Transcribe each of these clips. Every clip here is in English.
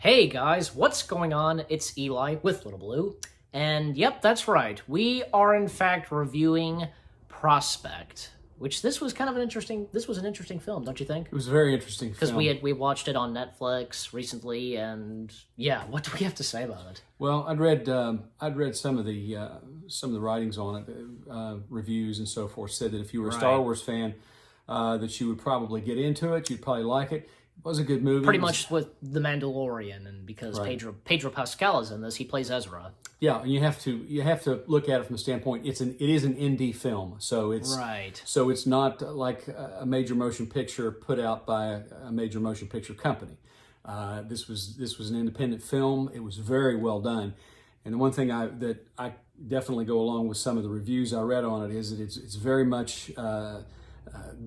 Hey guys, what's going on? It's Eli with Little Blue. And yep, that's right. We are in fact reviewing Prospect, which this was an interesting film, don't you think? It was a very interesting Because film. we watched it on Netflix recently, and yeah, what do we have to say about it? Well, I'd read some of the writings on it, reviews and so forth. Said that if you were a Star Right. Wars fan, that you would probably get into it. You'd probably like it. It was a good movie. Pretty It was- much with The Mandalorian, and because Right. Pedro Pascal is in this, he plays Ezra. Yeah, and you have to look at it from the standpoint it is an indie film, so it's Right. so it's not like a major motion picture put out by a major motion picture company. This was an independent film. It was very well done, and the one thing that I definitely go along with some of the reviews I read on it is that it's very much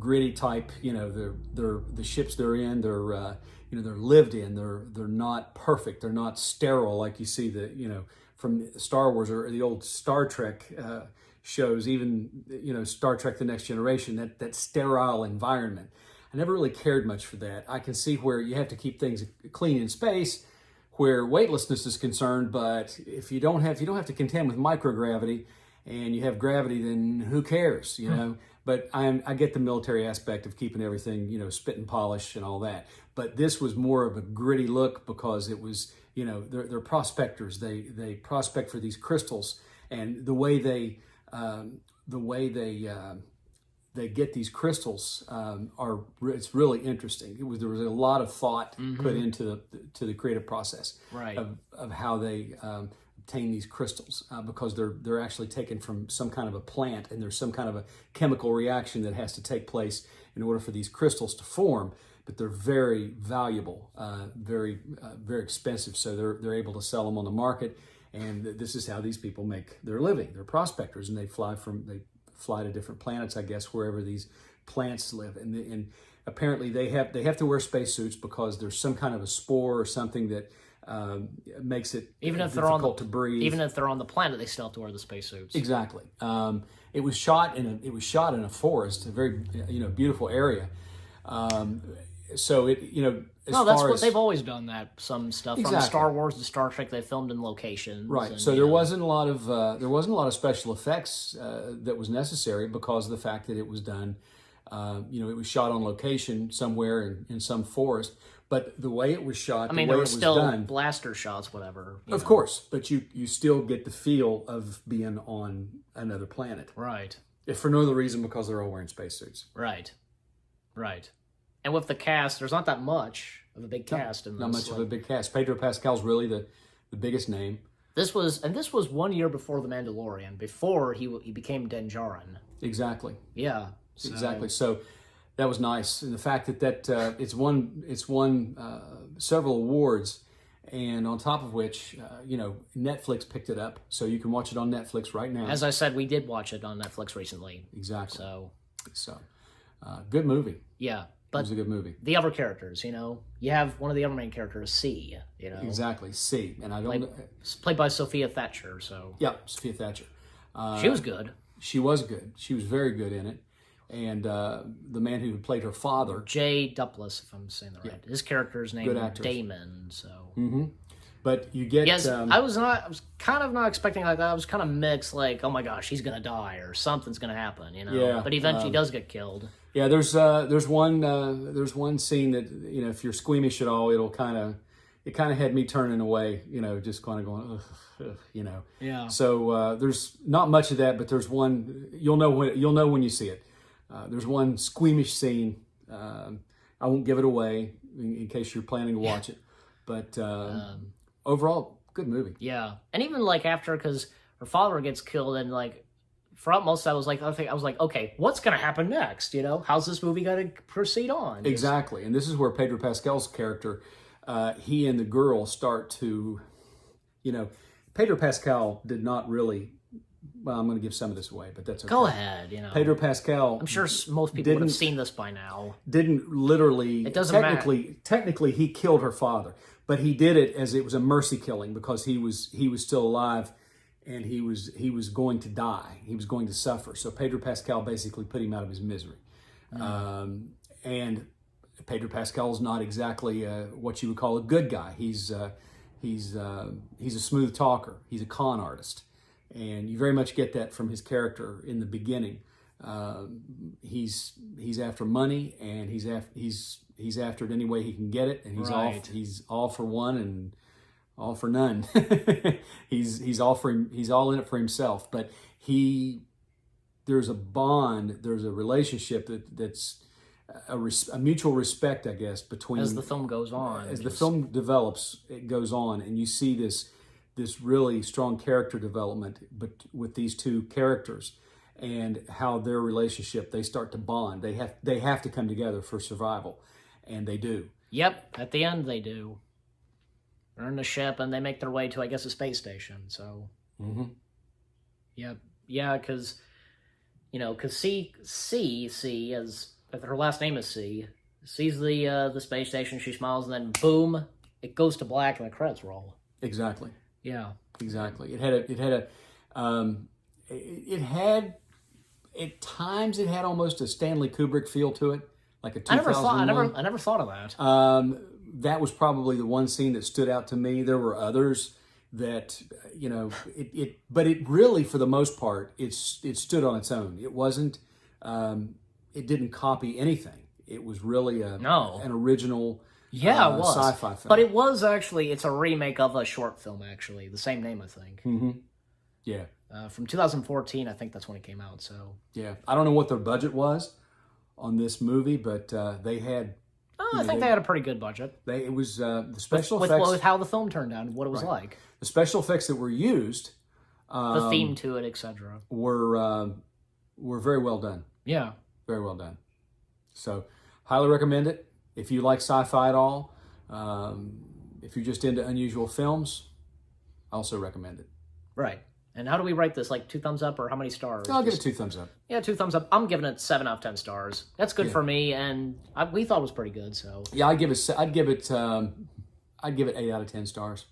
gritty type. You know, the ships they're in, they're lived in. They're not perfect. They're not sterile like you see from Star Wars or the old Star Trek shows, even Star Trek: The Next Generation. That sterile environment. I never really cared much for that. I can see where you have to keep things clean in space, where weightlessness is concerned. But if you don't have to contend with microgravity, and you have gravity, then who cares? But I get the military aspect of keeping everything spit and polish and all that. But this was more of a gritty look because it was they're prospectors. They prospect for these crystals, and the way they get these crystals it's really interesting. There was a lot of thought put into the creative process Right. of how they obtain these crystals because they're actually taken from some kind of a plant, and there's some kind of a chemical reaction that has to take place in order for these crystals to form. But they're very valuable, very expensive. So they're able to sell them on the market, and this is how these people make their living. They're prospectors, and they fly to different planets, I guess, wherever these plants live. And apparently they have to wear spacesuits because there's some kind of a spore or something that makes it Even if difficult to breathe. Even if they're on the planet, they still have to wear the spacesuits. Exactly. It was shot in a forest, a very beautiful area. So as No, that's far what as they've always done. That some stuff from Exactly. Star Wars to Star Trek, they filmed in locations. Right. and, So you there know, wasn't a lot of special effects that was necessary because of the fact that it was done. It was shot on location somewhere in some forest. But the way it was shot, I mean, the there way were it was still done, blaster shots, whatever. of course. But you still get the feel of being on another planet, Right. if for no other reason because they're all wearing spacesuits. Right. Right. And with the cast, there's not that much of a big cast in this. Not much of a big cast. Pedro Pascal's really the biggest name. This was 1 year before The Mandalorian, before he became Din Djarin. Exactly. Yeah. Exactly. So that was nice, and the fact that it's won several awards, and on top of which, Netflix picked it up, so you can watch it on Netflix right now. As I said, we did watch it on Netflix recently. Exactly. So, Good movie. yeah. It But was a good movie. the other characters, you have one of the other main characters, C, Exactly. C, and I don't. It's played by Sophia Thatcher, so Yeah, Sophia Thatcher. she was good. She was good. She was very good in it, and the man who played her father. Jay Duplass, if I'm saying that right. His character's name Good is actress. Damon, so. But you get. Yes, I was kind of not expecting like that. I was kind of mixed, like, oh my gosh, he's gonna die or something's gonna happen, Yeah, But eventually he does get killed. Yeah, there's one scene that if you're squeamish at all, it kind of had me turning away, just kind of going, ugh. Yeah. So there's not much of that, but there's one you'll know when you see it. There's one squeamish scene. I won't give it away in case you're planning to watch it, but overall, good movie. Yeah, and even like after, because her father gets killed, and like for most, I was like, okay, what's gonna happen next? How's this movie gonna proceed on? 'Cause- Exactly, and this is where Pedro Pascal's character, he and the girl start to, Pedro Pascal did not really. Well, I'm going to give some of this away, but that's okay. Go ahead. Pedro Pascal. I'm sure most people would have didn't- seen this by now. Didn't literally. It doesn't Technically, he killed her father, but he did it as it was a mercy killing because he was still alive, and he was going to die. He was going to suffer. So Pedro Pascal basically put him out of his misery, and Pedro Pascal's not exactly what you would call a good guy. He's a smooth talker. He's a con artist, and you very much get that from his character in the beginning. He's after money, and he's after it any way he can get it, and he's all for one and all for none. he's all in it for himself. But there's a bond, there's a relationship that's a mutual respect, I guess, between, as the film goes on. As the film develops, it goes on, and you see this really strong character development, but with these two characters, and how their relationship, they start to bond. They have to come together for survival, and they do. Yep, at the end they do. They're in the ship, and they make their way to, I guess, a space station. So, Yep, yeah, because C, as her last name is C, sees the space station. She smiles, and then boom, it goes to black, and the credits roll. Exactly. Yeah. Exactly. It had at times it had almost a Stanley Kubrick feel to it, like a 2001. I never thought of that. That was probably the one scene that stood out to me. There were others that, but it really, for the most part, it stood on its own. It wasn't, it didn't copy anything. It was really an original it was. sci-fi film. But it was actually, it's a remake of a short film, actually. The same name, I think. Mm-hmm. Yeah. From 2014, I think that's when it came out. So yeah, I don't know what their budget was on this movie, but they had. I think they had a pretty good budget. It was the special effects with how the film turned out and what it was like. The special effects that were used, the theme to it, etc., were very well done. Yeah, very well done. So, highly recommend it if you like sci-fi at all. If you're just into unusual films, I also recommend it. Right. And how do we rate this? Like 2 thumbs up, or how many stars? I'll give it 2 thumbs up. Yeah, 2 thumbs up. I'm giving it 7 out of 10 stars. That's good for me, and we thought it was pretty good. So yeah, I'd give it 8 out of 10 stars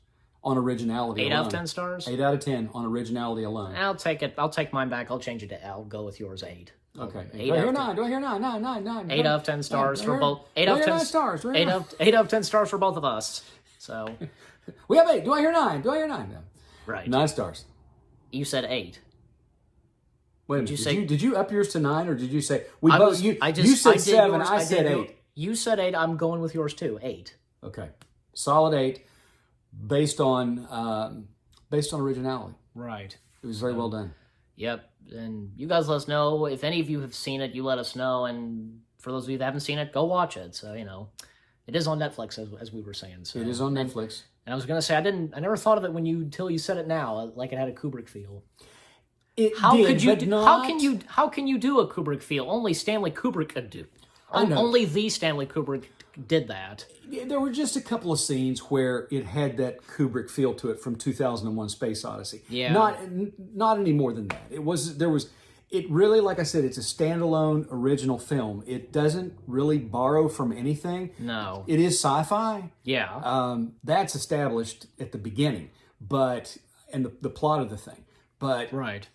on originality. 8 out of 10 stars. 8 out of 10 on originality alone. I'll take it. I'll take mine back. I'll change it to. I'll go with yours. 8. Okay. 8 do I hear 9? Do I hear 9? 9. 8 out of 10 stars for both. 8 out of 10 stars. 8 out of 10 stars for both of us. So we have 8. Do I hear 9? Do I hear 9? No. Right. 9 stars. You said 8. Wait a minute. Did you up yours to 9, or did you say You said 7. I said 8. You said 8. I'm going with yours too. 8. Okay. Solid 8, based on originality. Right. It was very well done. Yep. And you guys let us know if any of you have seen it. You let us know. And for those of you that haven't seen it, go watch it. So it is on Netflix, as we were saying. So it is on Netflix. And I was gonna say I never thought of it until you said it now, like it had a Kubrick feel. How can you do a Kubrick feel? Only Stanley Kubrick could do. Only the Stanley Kubrick did that. There were just a couple of scenes where it had that Kubrick feel to it from 2001: Space Odyssey. Yeah. Not any more than that. It really, like I said, it's a standalone original film. It doesn't really borrow from anything. No. It is sci-fi. Yeah. That's established at the beginning, and the plot of the thing. But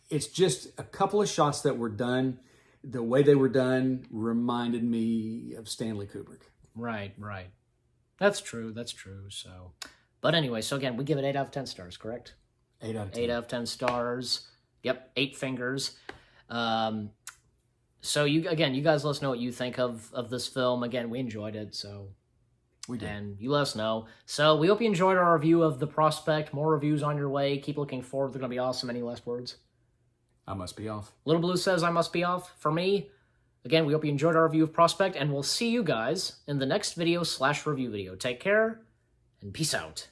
it's just a couple of shots that were done. The way they were done reminded me of Stanley Kubrick. Right. That's true. So, but anyway, so again, we give it 8 out of 10 stars, correct? 8 out of 10. 8 out of 10 stars. Yep, 8 fingers. So you guys let us know what you think of this film. Again, we enjoyed it, so we did. And you let us know. So we hope you enjoyed our review of The Prospect. More reviews on your way. Keep looking forward. They're going to be awesome. Any last words? I must be off. Little Blue says I must be off. For me, again, we hope you enjoyed our review of Prospect, and we'll see you guys in the next video /review video. Take care, and peace out.